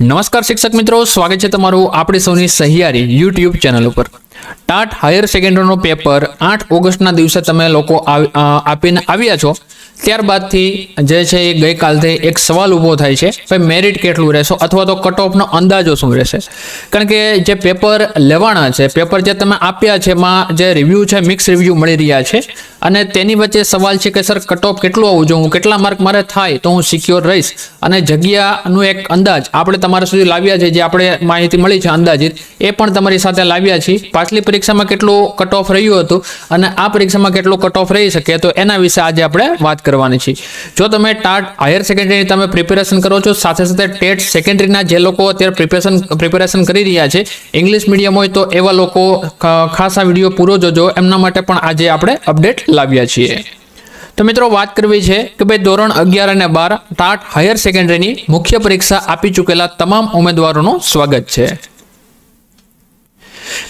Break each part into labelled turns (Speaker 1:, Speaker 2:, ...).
Speaker 1: નમસ્કાર શિક્ષક મિત્રો, સ્વાગત છે તમારું આપણી સૌની સહિયારી યુટ્યુબ ચેનલ ઉપર। ટાટ હાયર સેકન્ડરીનો પેપર 8 ઓગસ્ટના દિવસે તમે લોકો આપીને આવ્યા છો। ત્યારબાદથી જે છે એ ગઈકાલથી એક સવાલ ઊભો થાય છે, ભાઈ મેરિટ કેટલું રહેશે અથવા તો કટ ઓફનો અંદાજો શું રહેશે? કારણ કે જે પેપર લેવાના છે, પેપર જે તમે આપ્યા છે એમાં જે રિવ્યૂ છે મિક્સ રિવ્યૂ મળી રહ્યા છે અને તેની વચ્ચે સવાલ છે કે સર કટ ઓફ કેટલું આવવું જોઈએ, હું કેટલા માર્ક મારે થાય તો હું સિક્યોર રહીશ, અને જગ્યાનું એક અંદાજ આપણે તમારા સુધી લાવ્યા છે, જે આપણે માહિતી મળી છે અંદાજિત એ પણ તમારી સાથે લાવ્યા છીએ। પાછલી પરીક્ષામાં કેટલું કટ ઓફ રહ્યું હતું અને આ પરીક્ષામાં કેટલું કટ ઓફ રહી શકે તો એના વિશે આજે આપણે વાત કરવાની છે। જો તમે ટાટ હાયર સેકન્ડરી તમે પ્રિપેરેશન કરો છો, સાથે સાથે ટેટ સેકન્ડરીના જે લોકો અત્યારે પ્રિપેરેશન કરી રહ્યા છે, ઇંગ્લિશ મીડિયમ હોય તો એવા લોકો ખાસ આ વિડીયો પૂરો જોજો, એમના માટે પણ આજે આપણે અપડેટ લાવ્યા છીએ। તો મિત્રો વાત કરવી છે કે ભાઈ ધોરણ 11 અને 12 ટાટ હાયર સેકન્ડરીની મુખ્ય પરીક્ષા આપી ચૂકેલા તમામ ઉમેદવારોનું સ્વાગત છે।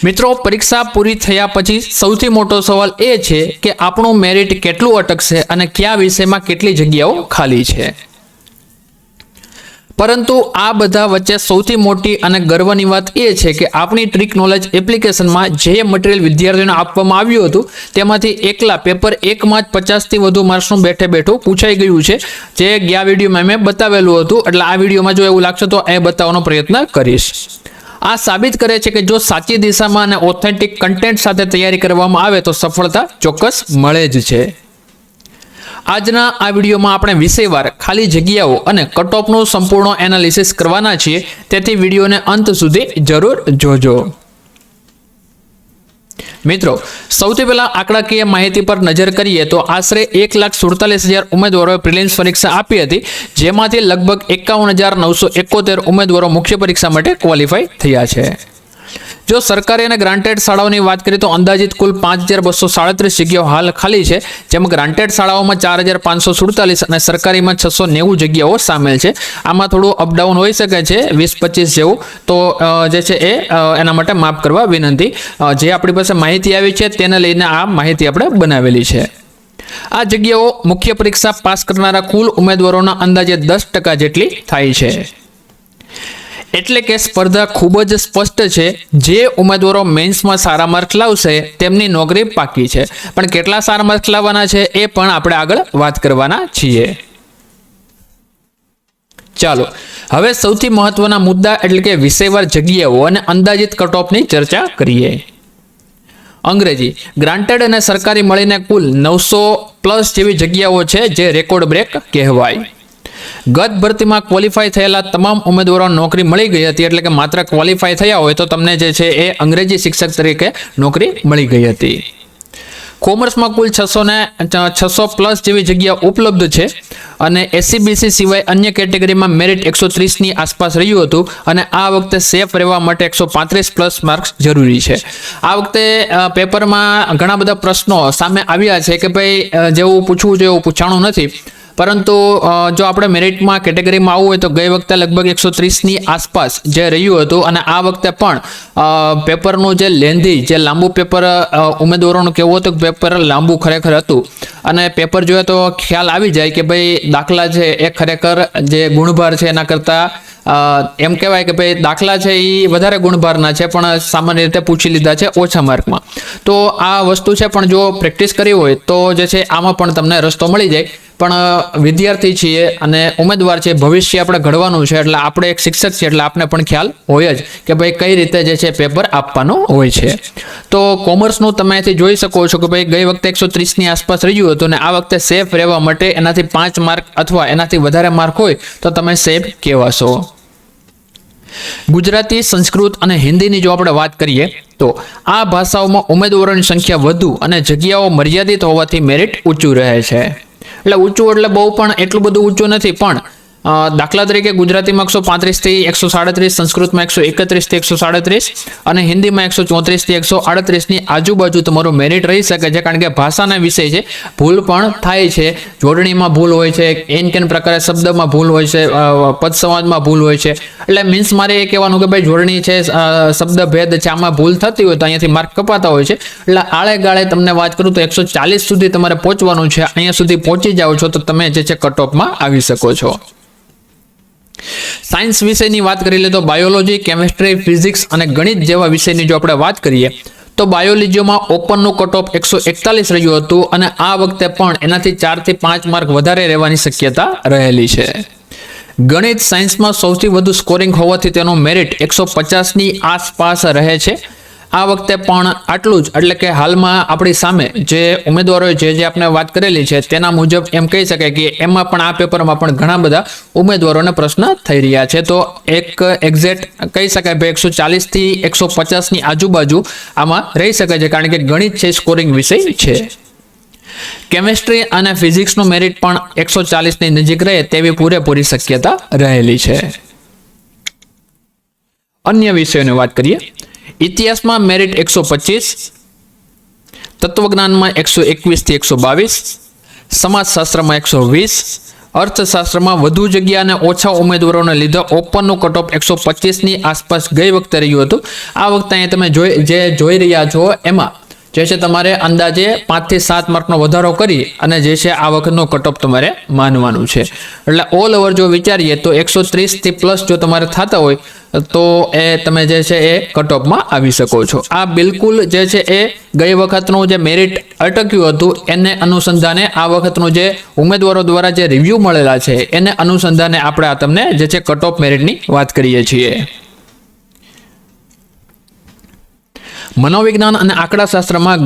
Speaker 1: મિત્રો, પરીક્ષા પૂરી થયા પછી સૌથી મોટો સવાલ એ છે કે આપણું મેરિટ કેટલું અટકશે અને કયા વિષયમાં કેટલી જગ્યાઓ ખાલી છે। પરંતુ આ બધા વચ્ચે સૌથી મોટી અને ગર્વની વાત એ છે કે આપણી ટ્રીક નોલેજ એપ્લિકેશનમાં જે મટીરિયલ વિદ્યાર્થીઓને આપવામાં આવ્યું હતું તેમાંથી એકલા પેપર 1માં જ 50થી વધુ માર્ક્સનું બેઠે બેઠું પૂછાઈ ગયું છે, જે ગયા વિડીયોમાં મેં બતાવેલું હતું। એટલે આ વિડીયોમાં જો એવું લાગશે તો એ બતાવવાનો પ્રયત્ન કરીશ। આ સાબિત કરે છે કે જો સાચી દિશામાં અને ઓથેન્ટિક કન્ટેન્ટ સાથે તૈયારી કરવામાં આવે તો સફળતા ચોક્કસ મળે જ છે। આજના આ વિડીયોમાં આપણે વિષયવાર ખાલી જગ્યાઓ અને કટ ઓફનું સંપૂર્ણ એનાલિસિસ કરવાના છીએ, તેથી વિડીયોને અંત સુધી જરૂર જોજો। મિત્રો, સૌથી પહેલા આંકડાકીય માહિતી પર નજર કરીએ તો આશરે 1,47,000 ઉમેદવારોએ પ્રિલિમ્સ પરીક્ષા આપી હતી, જેમાંથી લગભગ 51,971 ઉમેદવારો મુખ્ય પરીક્ષા માટે ક્વોલિફાય થયા છે। જો સરકારી અને ગ્રાન્ટેડ શાળાઓની વાત કરીએ તો અંદાજિત કુલ 5,237 જગ્યાઓ હાલ ખાલી છે, જેમાં ગ્રાન્ટેડ શાળાઓમાં 4,547 અને સરકારીમાં 690 જગ્યાઓ સામેલ છે। આમાં થોડું અપડાઉન હોઈ શકે છે, 20-25 જેવું, તો જે છે એ એના માટે માફ કરવા વિનંતી। જે આપણી પાસે માહિતી આવી છે તેને લઈને આ માહિતી આપણે બનાવેલી છે। આ જગ્યાઓ મુખ્ય પરીક્ષા પાસ કરનારા કુલ ઉમેદવારોના અંદાજે 10% જેટલી થાય છે। એટલે કે સ્પર્ધા ખૂબ જ સ્પષ્ટ છે। જે ઉમેદવારો મેન્સમાં સારા માર્ક લાવશે તેમની નોકરી પાકી છે, પણ કેટલા સારા માર્ક લાવવાના છે એ પણ આપણે આગળ વાત કરવાના છીએ। ચાલો હવે સૌથી મહત્વના મુદ્દા એટલે કે વિષયવાર જગ્યાઓ અને અંદાજિત કટ ઓફની ચર્ચા કરીએ। અંગ્રેજી, ગ્રાન્ટેડ અને સરકારી મળીને કુલ 900+ જેવી જગ્યાઓ છે, જે રેકોર્ડ બ્રેક કહેવાય। ગત ભરતીમાં ક્વોલિફાય થયેલા તમામ ઉમેદવારો નોકરી મળી ગઈ હતી, એટલે કે માત્ર ક્વોલિફાય થયા હોય તો તમને જે છે એ અંગ્રેજી શિક્ષક તરીકે નોકરી મળી ગઈ હતી। કોમર્સમાં કુલ 600+ જેવી જગ્યા ઉપલબ્ધ છે અને એસસીબીસી સિવાય અન્ય કેટેગરીમાં મેરિટ 130ની આસપાસ રહ્યું હતું, અને આ વખતે સેફ રહેવા માટે 135+ માર્ક્સ જરૂરી છે। આ વખતે પેપરમાં ઘણા બધા પ્રશ્નો સામે આવ્યા છે કે ભાઈ જેવું પૂછવું જોઈએ એવું પૂછાણું નથી, પરંતુ જો આપણે મેરિટમાં કેટેગરીમાં આવવું હોય તો ગઈ વખતે લગભગ 130ની આસપાસ જે રહ્યું હતું, અને આ વખતે પણ પેપરનું જે લેન્ધી, જે લાંબુ પેપર ઉમેદવારોનું કહેવું હતું કે પેપર લાંબુ ખરેખર હતું, અને પેપર જોઈએ તો ખ્યાલ આવી જાય કે ભાઈ દાખલા છે એ ખરેખર જે ગુણભાર છે એના કરતાં એમ કહેવાય કે ભાઈ દાખલા છે એ વધારે ગુણભારના છે, પણ સામાન્ય રીતે પૂછી લીધા છે ઓછા માર્કમાં। તો આ વસ્તુ છે, પણ જો પ્રેક્ટિસ કરી હોય તો જે છે આમાં પણ તમને રસ્તો મળી જાય। પણ વિદ્યાર્થી છીએ અને ઉમેદવાર છે, ભવિષ્ય આપણે ઘડવાનું છે, એટલે આપણે એક શિક્ષક છીએ એટલે આપણે પણ ખ્યાલ હોય જ કે ભાઈ કઈ રીતે જે છે પેપર આપવાનું હોય છે। તો કોમર્સનું તમે અહીંથી જોઈ શકો છો કે ભાઈ ગઈ વખતે 130ની આસપાસ રહ્યું હતું, અને આ વખતે સેફ રહેવા માટે એનાથી 5 માર્ક અથવા એનાથી વધારે માર્ક હોય તો તમે સેફ કહેવાશો। ગુજરાતી, સંસ્કૃત અને હિન્દીની જો આપણે વાત કરીએ તો આ ભાષાઓમાં ઉમેદવારોની સંખ્યા વધુ અને જગ્યાઓ મર્યાદિત હોવાથી મેરિટ ઊંચું રહે છે। એટલે ઊંચું એટલે બહુ પણ એટલું બધું ઊંચું નથી, પણ દાખલા તરીકે ગુજરાતીમાં 135થી 137, સંસ્કૃતમાં 131થી 137 અને હિન્દીમાં 134થી 138ની આજુબાજુ તમારું મેરિટ રહી શકે છે, કારણ કે ભાષાના વિષય છે, ભૂલ પણ થાય છે, જોડણીમાં ભૂલ હોય છે, એન કેન પ્રકારે શબ્દમાં ભૂલ હોય છે, પદ સંવાદમાં ભૂલ હોય છે। એટલે મીન્સ મારે એ કહેવાનું કે ભાઈ જોડણી છે, શબ્દ ભેદ છે, આમાં ભૂલ થતી હોય તો અહીંયાથી માર્ક કપાતા હોય છે। એટલે આળે ગાળે તમને વાત કરું તો 140 સુધી તમારે પહોંચવાનું છે, અહીંયા સુધી પહોંચી જાઓ છો તો તમે જે છે કટ ઓફમાં આવી શકો છો। સાયન્સ વિષયની વાત કરી લે તો બાયોલોજી, કેમિસ્ટ્રી, ફિઝિક્સ અને ગણિત જેવા વિષયની જો આપણે વાત કરીએ તો બાયોલોજીમાં ઓપનનું કટ ઓફ 141 રહ્યું હતું અને આ વખતે પણ એનાથી 4 થી 5 માર્ક વધારે રહેવાની શક્યતા રહેલી છે. ગણિત સાયન્સમાં સૌથી વધુ સ્કોરિંગ હોવાથી તેનો મેરિટ 150ની આસપાસ રહે છે. આ વખતે પણ આટલું જ, એટલે કે હાલમાં આપણી સામે જે ઉમેદવારોએ જે આપણે વાત કરેલી છે તેના મુજબ એમ કહી શકાય કે એમાં પણ આ પેપરમાં પણ ઘણા બધા ઉમેદવારોને પ્રશ્ન થઈ રહ્યા છે. તો એક એક્ઝેક્ટ કહી શકાય ભાઈ 140 થી 150ની આજુબાજુ આમાં રહી શકે છે, કારણ કે ગણિત છે સ્કોરિંગ વિષય છે. કેમિસ્ટ્રી અને ફિઝિક્સનું મેરિટ પણ 140ની નજીક રહે તેવી પૂરેપૂરી શક્યતા રહેલી છે. અન્ય વિષયોની વાત કરીએ. ઇતિહાસમાં મેરિટ 125, તત્વજ્ઞાનમાં 121 થી 122, સમાજશાસ્ત્રમાં 120, અર્થશાસ્ત્રમાં વધુ જગ્યા અને ઓછા ઉમેદવારોને લીધે ઓપનનું કટ ઓફ 125ની આસપાસ ગઈ વખતે રહ્યું હતું. આ વખતે અહીંયા તમે જોઈ રહ્યા છો એમાં જે છે તમારે અંદાજે 5 થી 7 માર્કનો વધારો કરી અને જે છે આ વખતનો કટ ઓફ તમારે માનવાનું છે. એટલે ઓલ ઓવર જો વિચારીએ તો 130 થી પ્લસ જો તમારે થતા હોય તો એ તમે જે છે એ કટ ઓફમાં આવી શકો છો. આ બિલકુલ જે છે એ ગઈ વખતનું જે મેરિટ અટક્યું હતું એને અનુસંધાને આ વખતનું જે ઉમેદવારો દ્વારા જે રિવ્યૂ મળેલા છે એને અનુસંધાને આપણે આ તમને જે છે કટ ઓફ મેરિટની વાત કરીએ છીએ. મનોવિજ્ઞાન અને આંકડાશાસ્ત્રમાં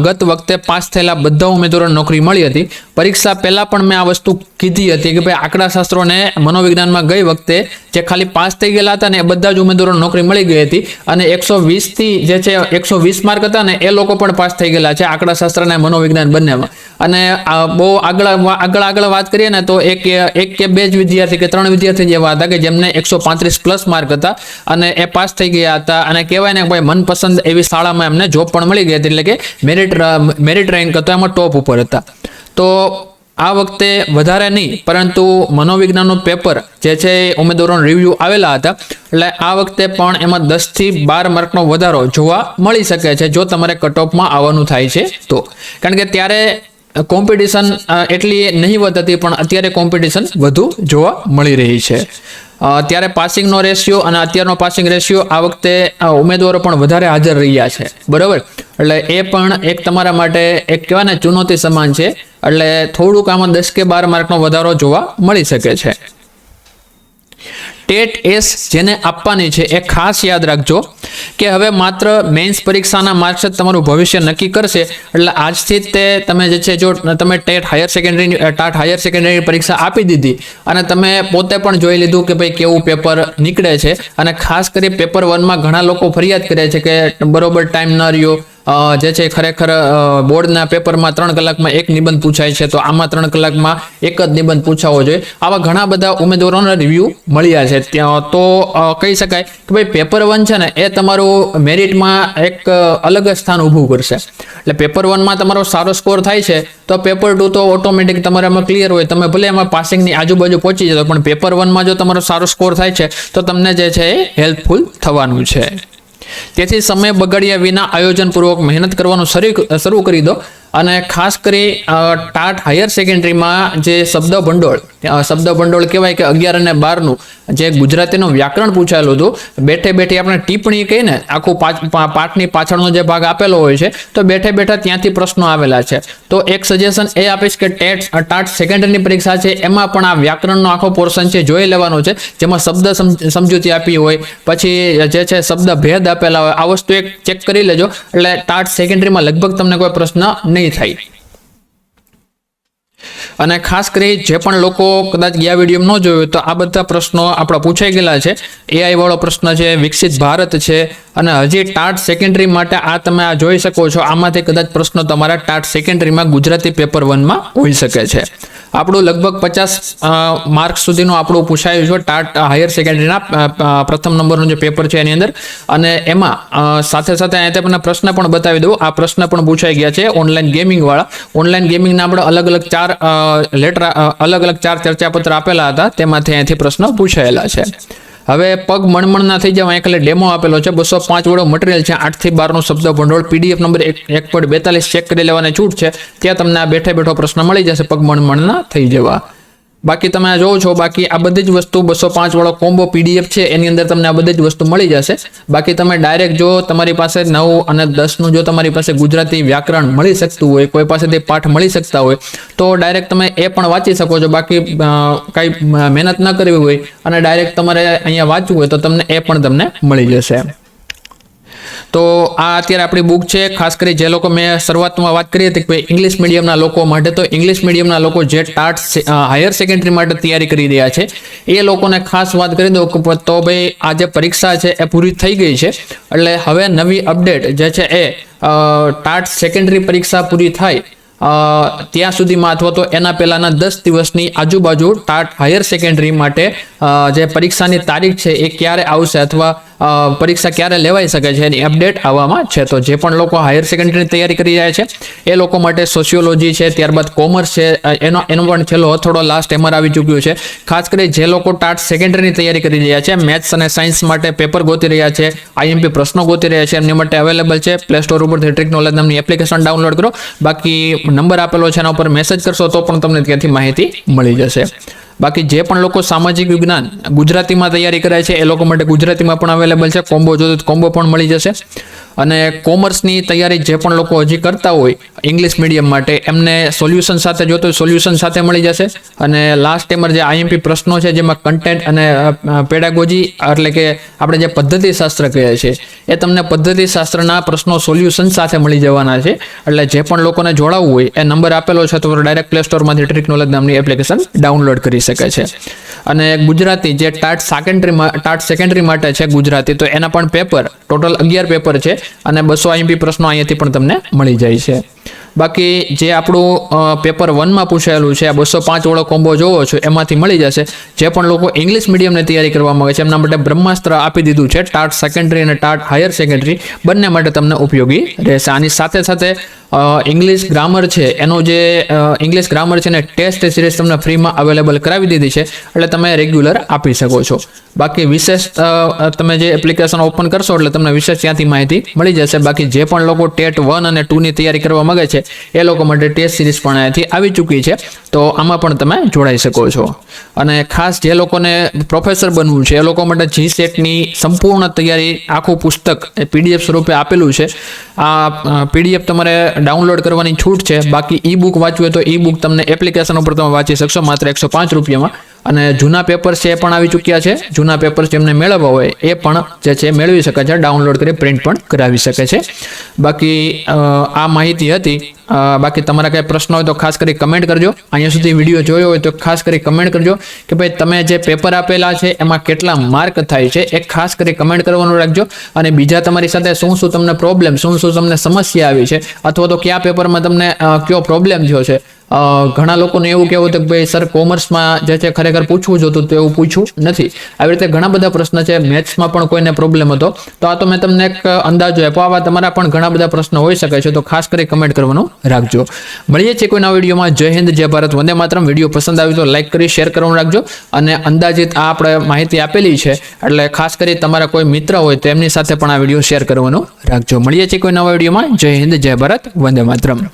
Speaker 1: ગત વખતે પાસ થયેલા બધા ઉમેદવારોને નોકરી મળી હતી. પરીક્ષા પહેલા પણ મેં આ વસ્તુ કીધી હતી કે ભાઈ આંકડાશાસ્ત્રો અને મનોવિજ્ઞાનમાં ગઈ વખતે જે ખાલી પાસ થઈ ગયેલા હતા ને એ બધા જ ઉમેદવારોને નોકરી મળી ગઈ હતી અને 120 થી જે છે 120 માર્ક હતા ને એ લોકો પણ પાસ થઈ ગયેલા છે આંકડાશાસ્ત્ર અને મનોવિજ્ઞાન બંનેમાં. અને બહુ આગળ વાત કરીએ ને તો એક કે બે જ વિદ્યાર્થી કે 3 વિદ્યાર્થી જેવા હતા કે જેમને 135 પ્લસ માર્ક હતા અને એ પાસ થઈ ગયા હતા અને કહેવાય ને ભાઈ મનપસંદ એવી શાળામાં એમને જોબ પણ મળી ગઈ હતી, એટલે કે મેરિટ રેન્ક હતો એમાં ટોપ ઉપર હતા. તો આ વખતે વધારે નહીં પરંતુ મનોવિજ્ઞાનનું પેપર જે છે ઉમેદવારોનો રિવ્યૂ આવેલા હતા, એટલે આ વખતે પણ એમાં 10 થી 12 માર્કનો વધારો જોવા મળી શકે છે જો તમારે કટ ઓફમાં આવવાનું થાય છે તો. કારણ કે ત્યારે કોમ્પિટિશન એટલી નહીવત હતી પણ અત્યારે કોમ્પિટિશન વધુ જોવા મળી રહી છે. ત્યારે પાસિંગનો રેશિયો અને અત્યારનો પાસિંગ રેશિયો આ વખતે ઉમેદવારો પણ વધારે હાજર રહ્યા છે, બરાબર. એટલે એ પણ એક તમારા માટે એક કહેવાય ને ચુનૌતી સમાન છે. એટલે થોડુંક આમાં 10 કે 12 માર્કનો વધારો જોવા મળી શકે છે. ટેટ એસ જેને આપવાની છે એ ખાસ યાદ રાખજો કે હવે માત્ર મેન્સ પરીક્ષાના માર્ક્સ જ તમારું ભવિષ્ય નક્કી કરશે. એટલે આજથી જ તે તમે જે છે જો તમે ટાટ હાયર સેકન્ડરી પરીક્ષા આપી દીધી અને તમે પોતે પણ જોઈ લીધું કે ભાઈ કેવું પેપર નીકળે છે અને ખાસ કરી પેપર 1માં ઘણા લોકો ફરિયાદ કરે છે કે બરોબર ટાઈમ ન રહ્યો, જે છે ખરેખર બોર્ડના પેપરમાં 3 કલાકમાં એક નિબંધ પૂછાય છે તો આમાં 3 કલાકમાં એક જ નિબંધ પૂછાવો જોઈએ. આવા ઘણા બધા ઉમેદવારોના રિવ્યૂ મળ્યા છે. તો કહી શકાય કે ભાઈ પેપર 1 છે ને એ તમારું મેરિટમાં એક અલગ સ્થાન ઊભું કરશે. એટલે પેપર 1માં તમારો સારો સ્કોર થાય છે તો પેપર 2 તો ઓટોમેટિક તમારે એમાં ક્લિયર હોય, તમે ભલે એમાં પાસિંગની આજુબાજુ પહોંચી જતો પણ પેપર 1માં જો તમારો સારો સ્કોર થાય છે તો તમને જે છે એ હેલ્પફુલ થવાનું છે. તેથી સમય બગાડ્યા વિના આયોજનપૂર્વક મહેનત કરવાનું શરૂ કરી દો. અને ખાસ કરી ટાટ હાયર સેકન્ડરીમાં જે શબ્દ ભંડોળ કહેવાય કે 11 અને 12નું જે ગુજરાતીનું વ્યાકરણ પૂછાયેલું હતું, બેઠે આપણે ટિપ્પણી કહીને આખું પાઠની પાછળનો જે ભાગ આપેલો હોય છે તો બેઠા ત્યાંથી પ્રશ્નો આવેલા છે. તો એક સજેશન એ આપીશ કે ટાટ સેકન્ડરીની પરીક્ષા છે એમાં પણ આ વ્યાકરણનો આખો પોર્શન છે જોઈ લેવાનો છે, જેમાં શબ્દ સમજૂતી આપી હોય, પછી જે છે શબ્દ ભેદ આપેલા હોય. આ વસ્તુ એક ચેક કરી લેજો એટલે ટાટ સેકન્ડરીમાં લગભગ તમને કોઈ પ્રશ્ન નહીં થાય. અને ખાસ કરી જે પણ લોકો કદાચ ગયા વિડીયો ન જોયું તો આ બધા પ્રશ્નો આપણા પૂછાઈ ગયેલા છે. એઆઈ વાળો પ્રશ્ન છે, વિકસિત ભારત છે અને હજી ટાટ સેકન્ડરી માટે આ તમે આ જોઈ શકો છો. આમાંથી કદાચ પ્રશ્નો તમારા ટાટ સેકન્ડરીમાં ગુજરાતી પેપર 1માં હોઈ શકે છે. આપણું લગભગ 50 માર્ક્સ સુધીનું આપણું પૂછાયું છે ટાટ હાયર સેકન્ડરીના પ્રથમ નંબરનું જે પેપર છે એની અંદર. અને એમાં સાથે અહીં તમને પ્રશ્ન પણ બતાવી દઉં. આ પ્રશ્ન પણ પૂછાઈ ગયા છે ઓનલાઈન ગેમિંગ વાળા. ઓનલાઈન ગેમિંગના આપણે અલગ અલગ 4 ચર્ચાપત્ર આપેલા હતા, તેમાંથી અહીંથી પ્રશ્ન પૂછાયેલા છે. હવે પગ મણમણના થઈ જવા ખાલી ડેમો આપેલો છે. 205 વાળો મટીરિયલ છે. 8 થી 12નું શબ્દ ભંડોળ PDF નંબર 1.42 ચેક કરી લેવાની છૂટ છે. ત્યાં તમને આ બેઠો પ્રશ્ન મળી જશે પગ મણમણના થઈ જવા. બાકી તમે આ જોવો છો, બાકી આ બધી જ વસ્તુ 205 વાળો કોમ્બો PDF છે એની અંદર તમને આ બધી જ વસ્તુ મળી જશે. બાકી તમે ડાયરેક્ટ જો તમારી પાસે 9 અને 10 નું જો તમારી પાસે ગુજરાતી વ્યાકરણ મળી શકતું હોય, કોઈ પાસેથી પાઠ મળી શકતા હોય તો ડાયરેક્ટ તમે એ પણ વાંચી શકો છો. બાકી કાંઈ મહેનત ન કરવી હોય અને ડાયરેક્ટ તમારે અહીંયા વાંચવું હોય તો તમને એ પણ તમને મળી જશે. તો આ અત્યારે આપણી બુક છે. ખાસ કરી જે લોકો મેં શરૂઆતમાં વાત કરી હતી કે ઇંગ્લિશ મીડિયમના લોકો માટે, તો ઇંગ્લિશ મીડિયમના લોકો જે ટાટ હાયર સેકન્ડરી માટે તૈયારી કરી રહ્યા છે એ લોકોને ખાસ વાત કરી દઉં કે તો ભાઈ આ જે પરીક્ષા છે એ પૂરી થઈ ગઈ છે, એટલે હવે નવી અપડેટ જે છે એ ટાટ સેકન્ડરી પરીક્ષા પૂરી થાય ત્યાં સુધીમાં અથવા તો એના પહેલાના 10 દિવસની આજુબાજુ ટાટ હાયર સેકન્ડરી માટે જે પરીક્ષાની તારીખ છે એ ક્યારે આવશે અથવા પરીક્ષા ક્યારે લેવાઈ શકે છે એની અપડેટ આવવામાં છે. તો જે પણ લોકો હાયર સેકન્ડરીની તૈયારી કરી રહ્યા છે એ લોકો માટે સોશિયોલોજી છે, ત્યારબાદ કોમર્સ છે, એનો પણ છેલ્લો હથોડો લાસ્ટ એમઆર આવી ચૂક્યો છે. ખાસ કરી જે લોકો ટાટ સેકન્ડરીની તૈયારી કરી રહ્યા છે, મેથ્સ અને સાયન્સ માટે પેપર ગોતી રહ્યા છે, IMP પ્રશ્નો ગોતી રહ્યા છે, એમની માટે અવેલેબલ છે. પ્લે સ્ટોર ઉપરથી ટ્રિક નોલેજ નામની એપ્લિકેશન ડાઉનલોડ કરો. બાકી નંબર આપેલો છે એના ઉપર મેસેજ કરશો તો પણ તમને ત્યાંથી માહિતી મળી જશે. બાકી જે પણ લોકો સામાજિક વિજ્ઞાન ગુજરાતીમાં તૈયારી કરે છે એ લોકો માટે ગુજરાતીમાં પણ અવેલેબલ છે. કોમ્બો જોતો કોમ્બો પણ મળી જશે. અને કોમર્સની તૈયારી જે પણ લોકો હજી કરતા હોય ઇંગ્લિશ મીડિયમ માટે એમને સોલ્યુશન સાથે જોતો હોય સોલ્યુશન સાથે મળી જશે. અને લાસ્ટ ટાઈમર જે IMP પ્રશ્નો છે જેમાં કન્ટેન્ટ અને પેડાગોજી એટલે કે આપણે જે પદ્ધતિશાસ્ત્ર કહીએ છીએ એ તમને પદ્ધતિશાસ્ત્રના પ્રશ્નો સોલ્યુશન સાથે મળી જવાના છે. એટલે જે પણ લોકોને જોડાવવું હોય એ નંબર આપેલો છે તો ડાયરેક્ટ પ્લે સ્ટોરમાંથી ટ્રિક નોલેજ નામની એપ્લિકેશન ડાઉનલોડ કરી શકે છે. અને ગુજરાતી જે ટાટ સેકન્ડરી માટે છે ગુજરાતી, તો એના પણ પેપર ટોટલ 11 પેપર છે અને 200 IMP પ્રશ્નો અહીંયાથી પણ તમને મળી જાય છે. બાકી જે આપણું પેપર 1માં પૂછાયેલું છે આ 205 વાળો કોમ્બો જોવો છો એમાંથી મળી જશે. જે પણ લોકો ઇંગ્લિશ મીડિયમની તૈયારી કરવા માંગે છે એમના માટે બ્રહ્માસ્ત્ર આપી દીધું છે. ટાટ સેકન્ડરી અને ટાટ હાયર સેકન્ડરી બંને માટે તમને ઉપયોગી રહેશે. આની સાથે સાથે ઇંગ્લિશ ગ્રામર છે એનો જે ઇંગ્લિશ ગ્રામર છે ને ટેસ્ટ સિરીઝ તમને ફ્રીમાં અવેલેબલ કરાવી દીધી છે, એટલે તમે રેગ્યુલર આપી શકો છો. બાકી વિશેષ તમે જે એપ્લિકેશન ઓપન કરશો એટલે તમને વિશેષ ત્યાંથી માહિતી મળી જશે. બાકી જે પણ લોકો ટેટ 1 અને 2 ની તૈયારી કરવા માંગે છે એ લોકો માટે ટેસ્ટ સિરીઝ પણ અહીંયાથી આવી ચૂકી છે, તો આમાં પણ તમે જોડાઈ શકો છો. અને ખાસ જે લોકોને પ્રોફેસર બનવું છે એ લોકો માટે GSETની સંપૂર્ણ તૈયારી આખું પુસ્તક PDF સ્વરૂપે આપેલું છે. આ PDF તમારે ડાઉનલોડ કરવાની છૂટ છે. બાકી ઈ બુક વાંચવું હોય તો ઈ બુક તમને એપ્લિકેશન ઉપર તમે વાંચી શકશો માત્ર 105 રૂપિયામાં. અને જૂના પેપર્સ છે એ પણ આવી ચૂક્યા છે. જૂના પેપર્સ જેમને મેળવવા હોય એ પણ જે છે મેળવી શકે છે, ડાઉનલોડ કરી પ્રિન્ટ પણ કરાવી શકે છે. બાકી આ માહિતી હતી. બાકી તમારા કંઈ પ્રશ્ન હોય તો ખાસ કરી કમેન્ટ કરજો. અહીંયા સુધી વિડીયો જોયો હોય તો ખાસ કરી કમેન્ટ કરજો કે ભાઈ તમે જે પેપર આપેલા છે એમાં કેટલા માર્ક થાય છે એ ખાસ કરી કમેન્ટ કરવાનું રાખજો. અને બીજા તમારી સાથે શું તમને પ્રોબ્લેમ, શું તમને સમસ્યા આવી છે અથવા તો કયા પેપરમાં તમને કયો પ્રોબ્લેમ થયો છે. ઘણા લોકોને એવું કહેવું હતું કે ભાઈ સર કોમર્સમાં જે છે ખરેખર પૂછવું જોતું તો એવું પૂછ્યું નથી. આવી રીતે ઘણા બધા પ્રશ્ન છે. મેથ્સમાં પણ કોઈને પ્રોબ્લેમ હતો તો આ તો મેં તમને એક અંદાજો આપ્યો. આવા તમારા પણ ઘણા બધા પ્રશ્નો હોઈ શકે છે, તો ખાસ કરી કમેન્ટ કરવાનું રાખજો. મળીએ છીએ કોઈ નવા વિડીયોમાં. જય હિન્દ, જય ભારત, વંદે માતરમ. વિડીયો પસંદ આવ્યો તો લાઈક કરી શેર કરવાનું રાખજો. અને અંદાજિત આ આપણે માહિતી આપેલી છે એટલે ખાસ કરી તમારા કોઈ મિત્ર હોય તો એમની સાથે પણ આ વિડીયો શેર કરવાનું રાખજો. મળીએ છીએ કોઈ નવા વિડીયોમાં. જય હિન્દ, જય ભારત, વંદે માતરમ.